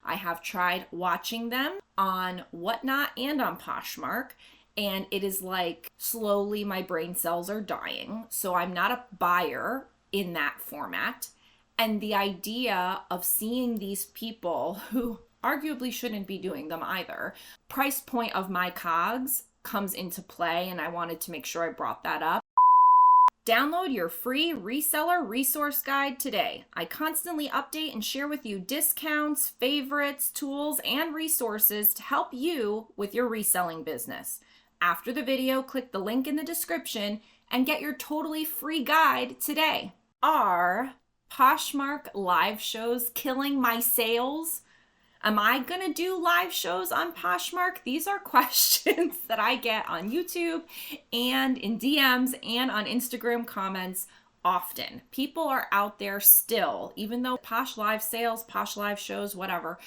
I have tried watching them on Whatnot and on Poshmark, and it is like slowly my brain cells are dying. So I'm not a buyer in that format. And the idea of seeing these people who arguably shouldn't be doing them either, price point of my COGS comes into play, and I wanted to make sure I brought that up. Download your free reseller resource guide today. I constantly update and share with you discounts, favorites, tools, and resources to help you with your reselling business. After the video, click the link in the description and get your totally free guide today. Are Poshmark live shows killing my sales? Am I going to do live shows on Poshmark? These are questions that I get on YouTube and in DMs and on Instagram comments often. People are out there still, even though Posh Live sales, Posh Live shows, whatever,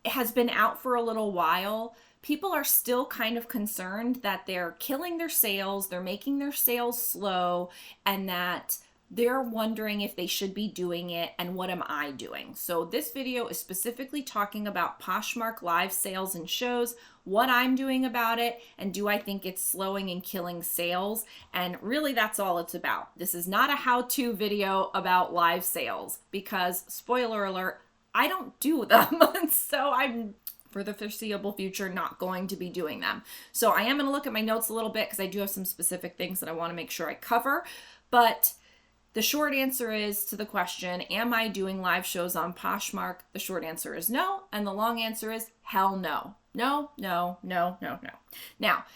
it has been out for a little while. People are still kind of concerned that they're killing their sales, they're making their sales slow, and that they're wondering if they should be doing it and what am I doing? So this video is specifically talking about Poshmark live sales and shows, what I'm doing about it, and do I think it's slowing and killing sales? And really that's all it's about. This is not a how-to video about live sales because, spoiler alert, I don't do them. So I'm, for the foreseeable future, not going to be doing them. So I am going to look at my notes a little bit because I do have some specific things that I want to make sure I cover. But the short answer is to the question, am I doing live shows on Poshmark? The short answer is no. And the long answer is hell no. No, no, no, no, no. Now,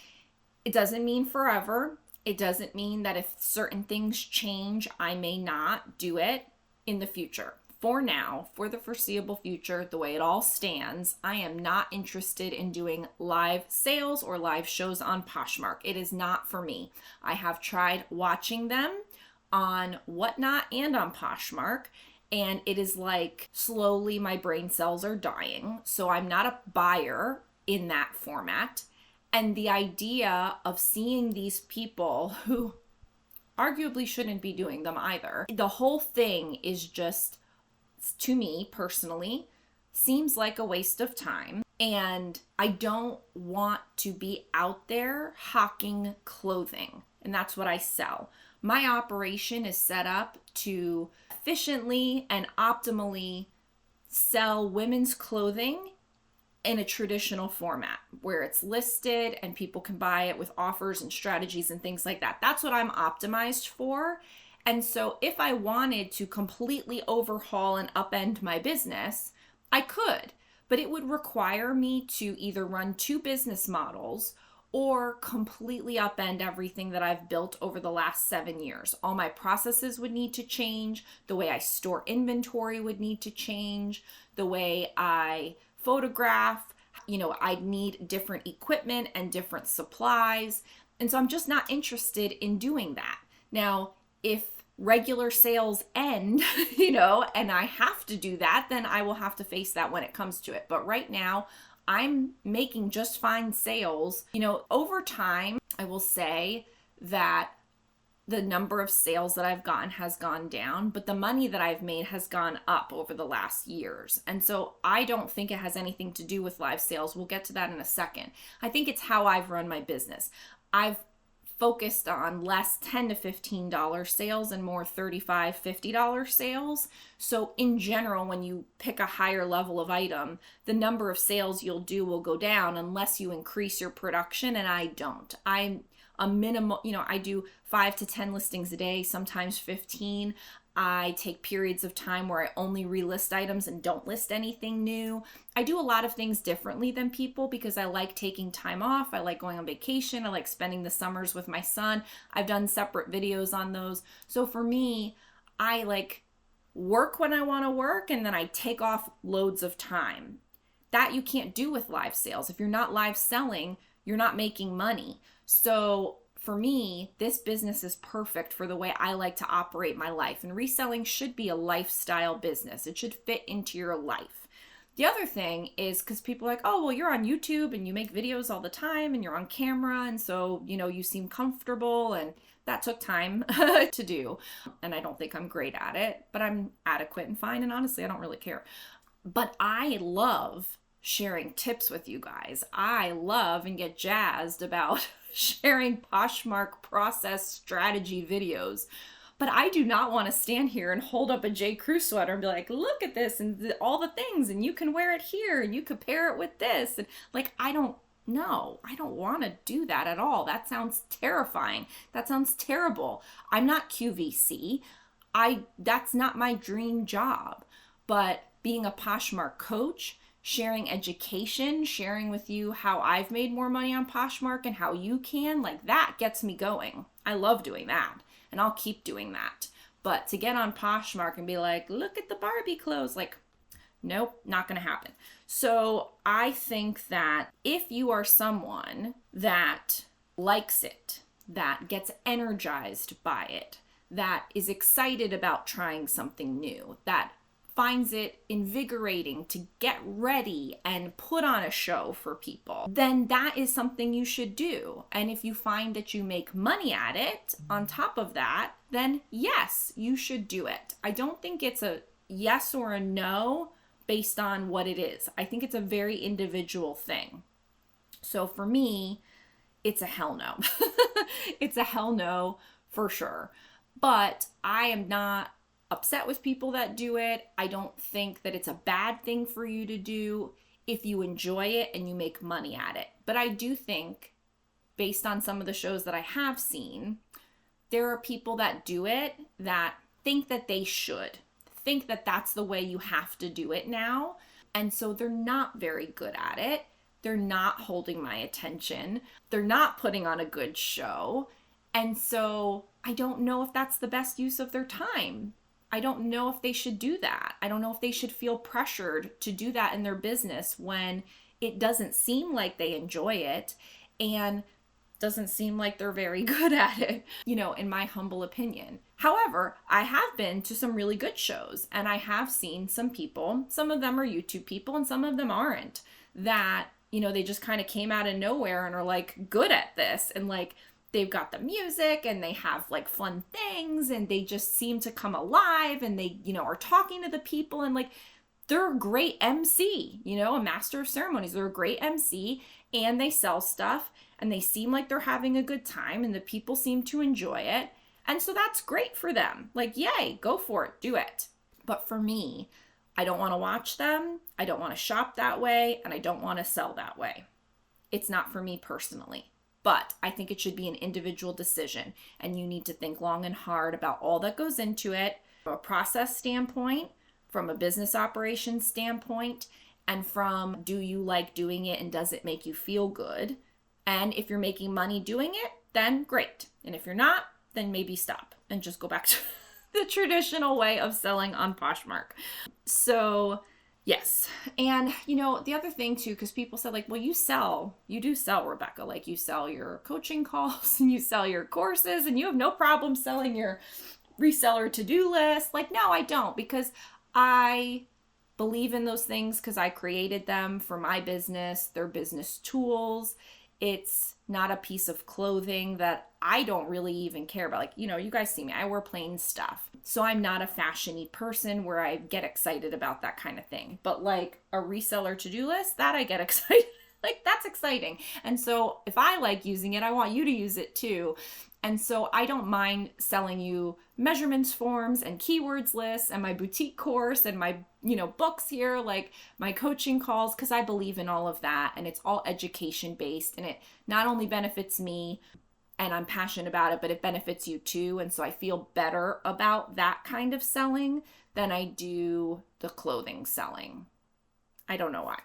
it doesn't mean forever. It doesn't mean that if certain things change, I may not do it in the future. For now, for the foreseeable future, the way it all stands, I am not interested in doing live sales or live shows on Poshmark. It is not for me. I have tried watching them on Whatnot and on Poshmark, and it is like slowly my brain cells are dying. So I'm not a buyer in that format. And the idea of seeing these people who arguably shouldn't be doing them either, the whole thing is just, to me personally, seems like a waste of time. And I don't want to be out there hawking clothing. And that's what I sell. My operation is set up to efficiently and optimally sell women's clothing in a traditional format where it's listed and people can buy it with offers and strategies and things like that. That's what I'm optimized for. And so if I wanted to completely overhaul and upend my business, I could, but it would require me to either run two business models or completely upend everything that I've built over the last 7 years. All my processes would need to change. The way I store inventory would need to change. The way I photograph, I'd need different equipment and different supplies. And so I'm just not interested in doing that. Now, if regular sales end, and I have to do that, then I will have to face that when it comes to it. But right now, I'm making just fine sales. Over time, I will say that the number of sales that I've gotten has gone down, but the money that I've made has gone up over the last years. And so I don't think it has anything to do with live sales. We'll get to that in a second. I think it's how I've run my business. I've focused on less $10 to $15 sales and more $35, $50 sales. So in general, when you pick a higher level of item, the number of sales you'll do will go down unless you increase your production, and I don't. I'm a minimal, I do 5 to 10 listings a day, sometimes 15. I take periods of time where I only relist items and don't list anything new. I do a lot of things differently than people because I like taking time off. I like going on vacation. I like spending the summers with my son. I've done separate videos on those. So for me, I like work when I want to work, and then I take off loads of time. That you can't do with live sales. If you're not live selling, you're not making money. So for me, this business is perfect for the way I like to operate my life. And reselling should be a lifestyle business. It should fit into your life. The other thing is because people are like, oh, well, you're on YouTube and you make videos all the time and you're on camera. And so, you seem comfortable, and that took time to do. And I don't think I'm great at it, but I'm adequate and fine. And honestly, I don't really care. But I love sharing tips with you guys. I love and get jazzed about sharing Poshmark process strategy videos. But I do not want to stand here and hold up a J. Crew sweater and be like, look at this and all the things, and you can wear it here and you could pair it with this. And like, I don't want to do that at all. That sounds terrifying. That sounds terrible. I'm not QVC. That's not my dream job. But being a Poshmark coach, sharing education, sharing with you how I've made more money on Poshmark and how you can, like, that gets me going. I love doing that. And I'll keep doing that. But to get on Poshmark and be like, look at the Barbie clothes, like, nope, not going to happen. So I think that if you are someone that likes it, that gets energized by it, that is excited about trying something new, that finds it invigorating to get ready and put on a show for people, then that is something you should do. And if you find that you make money at it on top of that, then yes, you should do it. I don't think it's a yes or a no based on what it is. I think it's a very individual thing. So for me, it's a hell no. It's a hell no for sure. But I am not upset with people that do it. I don't think that it's a bad thing for you to do if you enjoy it and you make money at it. But I do think, based on some of the shows that I have seen, there are people that do it that think that they should, think that that's the way you have to do it now. And so they're not very good at it. They're not holding my attention. They're not putting on a good show. And so I don't know if that's the best use of their time. I don't know if they should do that. I don't know if they should feel pressured to do that in their business when it doesn't seem like they enjoy it and doesn't seem like they're very good at it, in my humble opinion. However, I have been to some really good shows and I have seen some people, some of them are YouTube people and some of them aren't, that, they just kind of came out of nowhere and are like good at this, and like, they've got the music and they have like fun things and they just seem to come alive and they, are talking to the people, and like, they're a great MC, a master of ceremonies. They're a great MC and they sell stuff and they seem like they're having a good time and the people seem to enjoy it. And so that's great for them. Like, yay, go for it, do it. But for me, I don't want to watch them. I don't want to shop that way and I don't want to sell that way. It's not for me personally. But I think it should be an individual decision, and you need to think long and hard about all that goes into it from a process standpoint, from a business operations standpoint, and from do you like doing it and does it make you feel good? And if you're making money doing it, then great. And if you're not, then maybe stop and just go back to the traditional way of selling on Poshmark. So yes. And, the other thing too, because people said like, well, you do sell, Rebecca, like you sell your coaching calls and you sell your courses and you have no problem selling your reseller to-do list. Like, no, I don't, because I believe in those things because I created them for my business. They're business tools. It's not a piece of clothing that I don't really even care about. Like, you guys see me, I wear plain stuff. So I'm not a fashion-y person where I get excited about that kind of thing. But like a reseller to-do list, that I get excited. Like, that's exciting. And so if I like using it, I want you to use it too. And so I don't mind selling you measurements forms and keywords lists and my boutique course and my, books here, like my coaching calls, because I believe in all of that. And it's all education based, and it not only benefits me and I'm passionate about it, but it benefits you too. And so I feel better about that kind of selling than I do the clothing selling. I don't know why.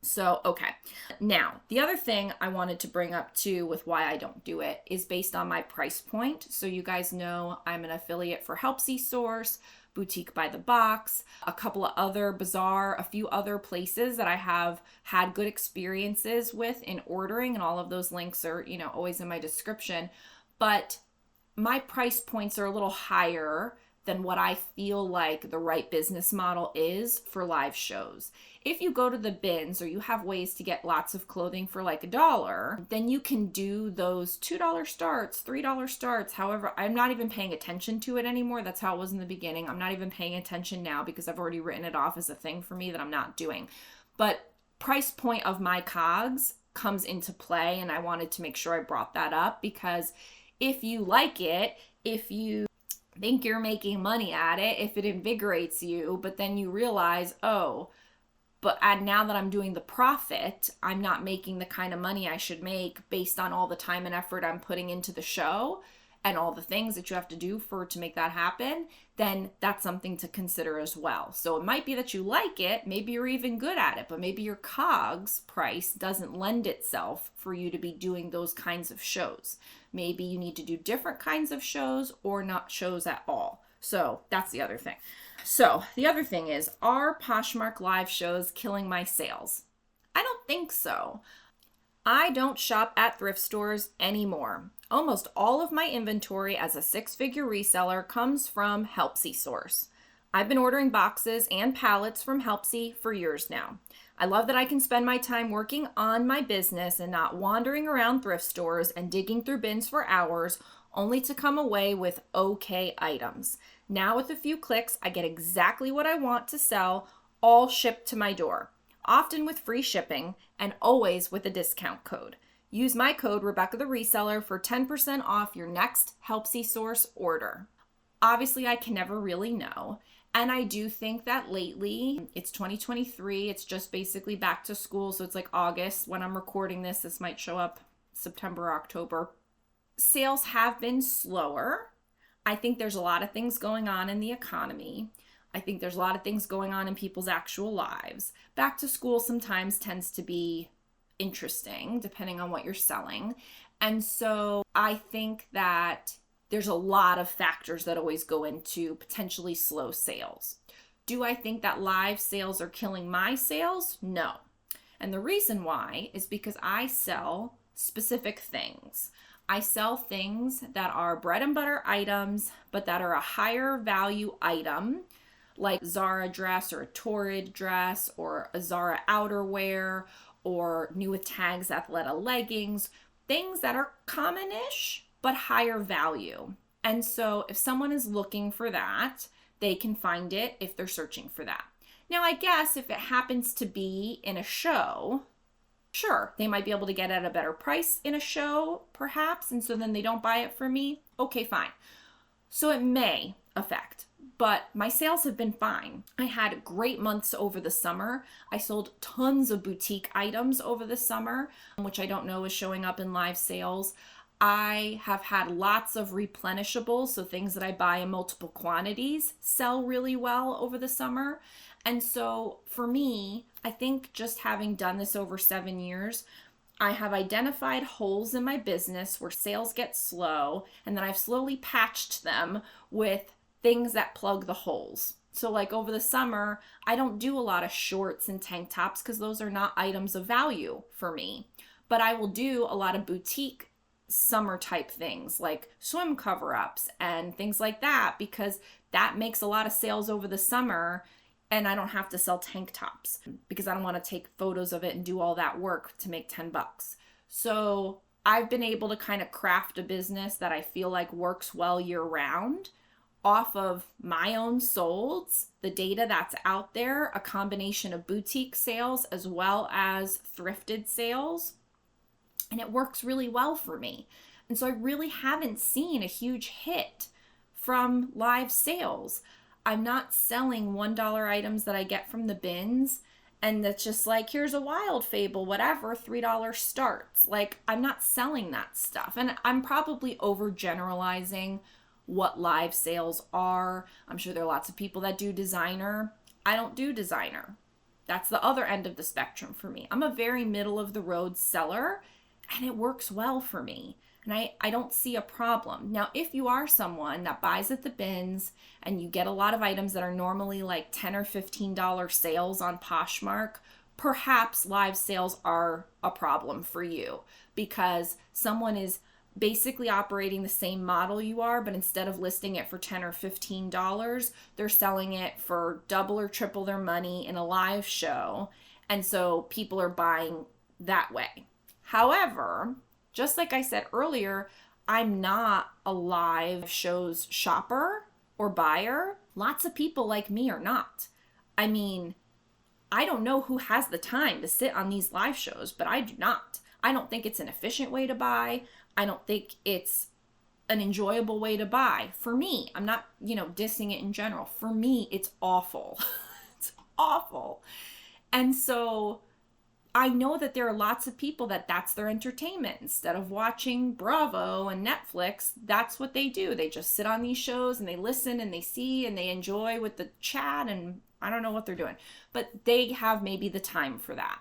So, okay. Now, the other thing I wanted to bring up too with why I don't do it is based on my price point. So you guys know I'm an affiliate for Helpsy Source, Boutique by the Box, a couple of other Bazaar, a few other places that I have had good experiences with in ordering, and all of those links are, always in my description. But my price points are a little higher than what I feel like the right business model is for live shows. If you go to the bins or you have ways to get lots of clothing for like $1, then you can do those $2 starts, $3 starts. However, I'm not even paying attention to it anymore. That's how it was in the beginning. I'm not even paying attention now because I've already written it off as a thing for me that I'm not doing. But price point of my COGS comes into play, and I wanted to make sure I brought that up because if you like it, if you think you're making money at it, if it invigorates you, but then you realize, oh, but now that I'm doing the profit, I'm not making the kind of money I should make based on all the time and effort I'm putting into the show and all the things that you have to do to make that happen, then that's something to consider as well. So it might be that you like it, maybe you're even good at it, but maybe your COGS price doesn't lend itself for you to be doing those kinds of shows. Maybe you need to do different kinds of shows or not shows at all. So that's the other thing. So the other thing is, are Poshmark live shows killing my sales? I don't think so. I don't shop at thrift stores anymore. Almost all of my inventory as a 6-figure reseller comes from Helpsy Source. I've been ordering boxes and pallets from Helpsy for years now. I love that I can spend my time working on my business and not wandering around thrift stores and digging through bins for hours only to come away with okay items. Now with a few clicks, I get exactly what I want to sell, all shipped to my door, often with free shipping and always with a discount code. Use my code Rebecca the Reseller for 10% off your next Helpsy Source order. Obviously, I can never really know. And I do think that lately, it's 2023, it's just basically back to school. So it's like August when I'm recording this. This might show up September, October. Sales have been slower. I think there's a lot of things going on in the economy. I think there's a lot of things going on in people's actual lives. Back to school sometimes tends to be interesting depending on what you're selling. And so I think that there's a lot of factors that always go into potentially slow sales. Do I think that live sales are killing my sales? No. And the reason why is because I sell specific things. I sell things that are bread and butter items, but that are a higher value item, like Zara dress or a Torrid dress or a Zara outerwear or new with tags Athleta leggings, things that are common-ish, but higher value. And so if someone is looking for that, they can find it if they're searching for that. Now, I guess if it happens to be in a show, sure, they might be able to get it at a better price in a show, perhaps, and so then they don't buy it from me. Okay, fine. So it may affect, but my sales have been fine. I had great months over the summer. I sold tons of boutique items over the summer, which I don't know is showing up in live sales. I have had lots of replenishables, so things that I buy in multiple quantities sell really well over the summer. And so for me, I think just having done this over 7 years, I have identified holes in my business where sales get slow, and then I've slowly patched them with things that plug the holes. So like over the summer, I don't do a lot of shorts and tank tops because those are not items of value for me. But I will do a lot of boutique summer type things like swim cover-ups and things like that because that makes a lot of sales over the summer. And I don't have to sell tank tops because I don't want to take photos of it and do all that work to make $10. So I've been able to kind of craft a business that I feel like works well year round off of my own solds, the data that's out there, a combination of boutique sales as well as thrifted sales. And it works really well for me. And so I really haven't seen a huge hit from live sales. I'm not selling $1 items that I get from the bins and that's just like, here's a Wild Fable, whatever, $3 starts. Like, I'm not selling that stuff. And I'm probably overgeneralizing what live sales are. I'm sure there are lots of people that do designer. I don't do designer. That's the other end of the spectrum for me. I'm a very middle of the road seller and it works well for me. And I don't see a problem. Now, if you are someone that buys at the bins and you get a lot of items that are normally like $10 or $15 sales on Poshmark, perhaps live sales are a problem for you because someone is basically operating the same model you are, but instead of listing it for $10 or $15, they're selling it for double or triple their money in a live show. And so people are buying that way. However, just like I said earlier, I'm not a live shows shopper or buyer. Lots of people like me are not. I mean, I don't know who has the time to sit on these live shows, but I do not. I don't think it's an efficient way to buy. I don't think it's an enjoyable way to buy. For me, I'm not, dissing it in general. For me, it's awful. It's awful. And so I know that there are lots of people that's their entertainment. Instead of watching Bravo and Netflix, that's what they do. They just sit on these shows and they listen and they see and they enjoy with the chat, and I don't know what they're doing, but they have maybe the time for that.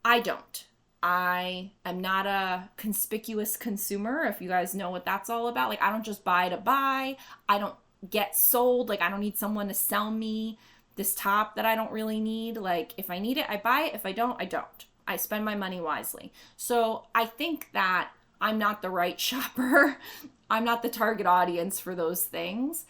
I don't. I am not a conspicuous consumer, if you guys know what that's all about. Like, I don't just buy to buy. I don't get sold. Like, I don't need someone to sell me this top that I don't really need. Like, if I need it, I buy it. If I don't, I don't. I spend my money wisely. So I think that I'm not the right shopper. I'm not the target audience for those things.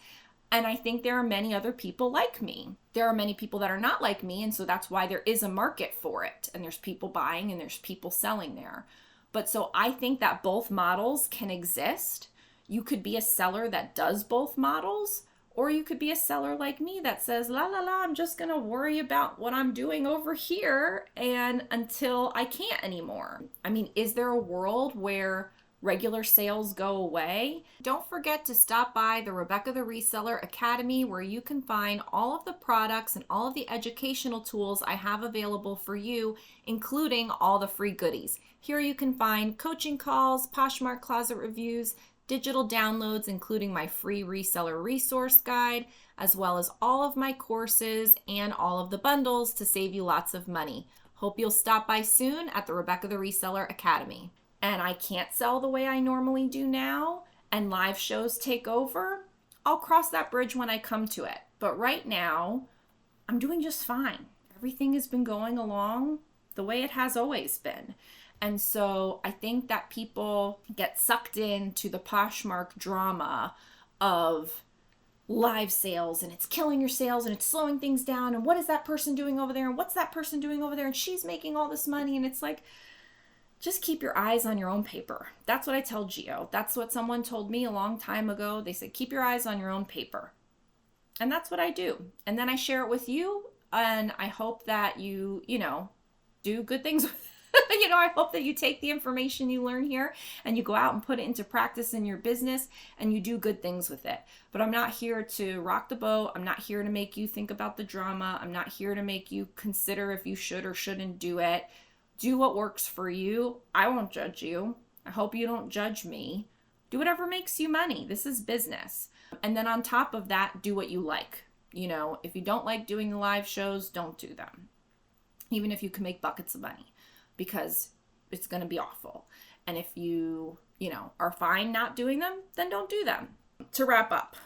And I think there are many other people like me. There are many people that are not like me, and so that's why there is a market for it. And there's people buying and there's people selling there. But so I think that both models can exist. You could be a seller that does both models, or you could be a seller like me that says, la la la, I'm just gonna worry about what I'm doing over here and until I can't anymore. I mean, is there a world where regular sales go away? Don't forget to stop by the Rebecca the Reseller Academy, where you can find all of the products and all of the educational tools I have available for you, including all the free goodies. Here you can find coaching calls, Poshmark closet reviews, digital downloads, including my free reseller resource guide, as well as all of my courses and all of the bundles to save you lots of money. Hope you'll stop by soon at the Rebecca the Reseller Academy. And I can't sell the way I normally do now, and live shows take over, I'll cross that bridge when I come to it. But right now, I'm doing just fine. Everything has been going along the way it has always been. And so I think that people get sucked into the Poshmark drama of live sales, and it's killing your sales and it's slowing things down. And what is that person doing over there? And what's that person doing over there? And she's making all this money. And it's like, just keep your eyes on your own paper. That's what I tell Gio. That's what someone told me a long time ago. They said, keep your eyes on your own paper. And that's what I do. And then I share it with you. And I hope that you do good things with it. I hope that you take the information you learn here and you go out and put it into practice in your business and you do good things with it. But I'm not here to rock the boat. I'm not here to make you think about the drama. I'm not here to make you consider if you should or shouldn't do it. Do what works for you. I won't judge you. I hope you don't judge me. Do whatever makes you money. This is business. And then on top of that, do what you like. If you don't like doing the live shows, don't do them. Even if you can make buckets of money, because it's going to be awful. And if you, are fine not doing them, then don't do them. To wrap up,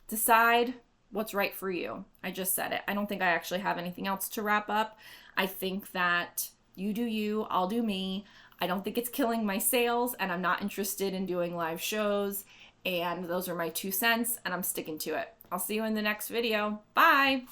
decide what's right for you. I just said it. I don't think I actually have anything else to wrap up. I think that you do you, I'll do me. I don't think it's killing my sales, and I'm not interested in doing live shows. And those are my 2 cents, and I'm sticking to it. I'll see you in the next video. Bye.